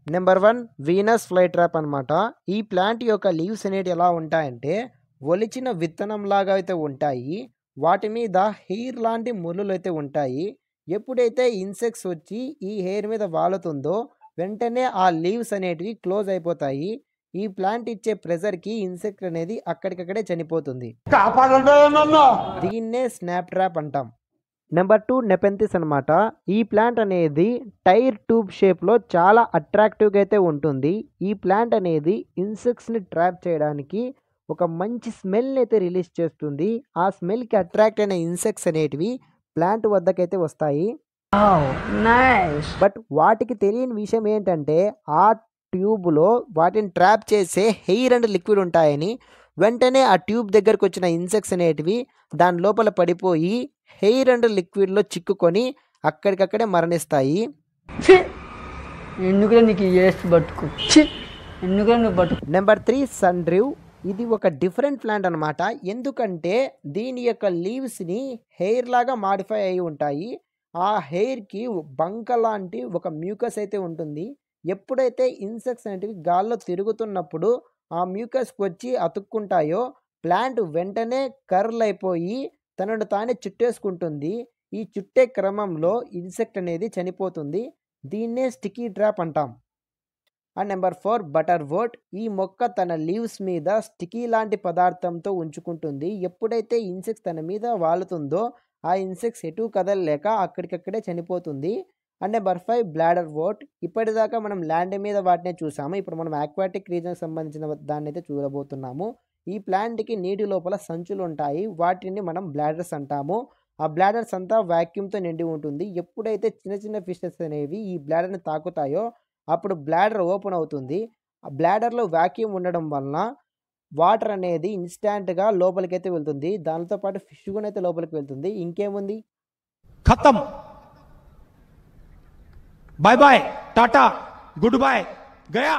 Number 1 Venus fly trap అనమాట. ఈ plant యొక్క లీవ్స్ అనేటివి ఎలా ఉంటాయంటే ఒలిచిన విత్తనంలాగా అయితే ఉంటాయి. వాటి మీద హెయిర్ లాంటి ముళ్ళులు అయితే ఉంటాయి. ఎప్పుడైతే ఇన్సెక్ట్స్ వచ్చి ఈ హెయిర్ మీద వాలుతుందో వెంటనే ఆ లీవ్స్ అనేటివి క్లోజ్ అయిపోతాయి. ఈ ప్లాంట్ ఇచ్చే ప్రెజర్‌కి ఇన్సెక్ట్ అనేది అక్కడికక్కడే చనిపోతుంది. దీన్నే స్నాప్ ట్రాప్ అంటాం. నెంబర్ 2 నెపెంథిస్ అనమాట. ఈ ప్లాంట్ అనేది టైర్ ట్యూబ్ షేప్‌లో చాలా అట్రాక్టివ్‌గా అయితే ఉంటుంది. ఈ ప్లాంట్ అనేది ఇన్సెక్ట్స్‌ని ట్రాప్ చేయడానికి ఒక మంచి స్మెల్‌ని అయితే రిలీజ్ చేస్తుంది. ఆ స్మెల్‌కి అట్రాక్ట్ అయిన ఇన్సెక్ట్స్ అనేటివి ప్లాంట్ వద్దకైతే వస్తాయి. నైస్. బట్ వాటికి తెలియని విషయం ఏంటంటే ఆ ట్యూబ్‌లో వాటిని ట్రాప్ చేసే హెయిర్ అండ్ లిక్విడ్ ఉంటాయని. వెంటనే ఆ ట్యూబ్ దగ్గరకొచ్చిన ఇన్సెక్ట్స్ అనేటివి దాని లోపల పడిపోయి హెయిర్ అండ్ లిక్విడ్‌లో చిక్కుకొని అక్కడికక్కడే మరణిస్తాయి. ఛీ! ఎందుకురా నీకు ఏసి బతుకు. ఛీ! ఎందుకురా నువ్వు బతుకు. నెంబర్ 3 సన్ డ్రీవ్. ఇది ఒక డిఫరెంట్ ప్లాంట్ అనమాట. ఎందుకంటే దీని యొక్క లీవ్స్‌ని హెయిర్ లాగా మాడిఫై అయ్యి ఉంటాయి. ఆ హెయిర్‌కి బంక లాంటి ఒక మ్యూకస్ అయితే ఉంటుంది. ఎప్పుడైతే ఇన్సెక్ట్స్ అనేటివి గాల్లో తిరుగుతున్నప్పుడు ఆ మ్యూకస్‌కి వచ్చి అతుక్కుంటాయో ప్లాంట్ వెంటనే కర్ల్ అయిపోయి తనను తానే చుట్టేసుకుంటుంది. ఈ చుట్టే క్రమంలో ఇన్సెక్ట్ అనేది చనిపోతుంది. దీన్నే స్టిక్కీ ట్రాప్ అంటాం. And number 4 butter wort. ఈ మొక్క తన లీవ్స్ మీద స్టిక్కీ లాంటి పదార్థంతో ఉంచుకుంటుంది. ఎప్పుడైతే ఇన్సెక్ట్స్ తన మీద వాలుతుందో ఆ ఇన్సెక్ట్స్ ఎటూ కదలలేక అక్కడికక్కడే చనిపోతుంది. And number 5 bladder wort. ఇప్పటిదాకా మనం ల్యాండ్ మీద వాటినే చూసాము. ఇప్పుడు మనం ఆక్వాటిక్ రీజన్‌కి సంబంధించిన దాన్నైతే చూడబోతున్నాము. ఈ ప్లాంట్‌కి నీటి లోపల సంచులు ఉంటాయి. వాటిని మనం బ్లాడర్స్ అంటాము. ఆ బ్లాడర్స్ అంతా వాక్యూమ్‌తో నిండి ఉంటుంది. ఎప్పుడైతే చిన్న చిన్న ఫిషెస్ అనేవి ఈ బ్లాడర్‌ని తాకుతాయో అప్పుడు బ్లాడర్ ఓపెన్ అవుతుంది. ఆ బ్లాడర్‌లో వాక్యూమ్ ఉండడం వలన వాటర్ అనేది ఇన్‌స్టాంట్‌గా లోపలికైతే వెళ్తుంది. దానితో పాటు ఫిష్ కూడా అయితే లోపలికి వెళ్తుంది. ఇంకేముంది? खत्म। Bye bye, tata, goodbye, गया।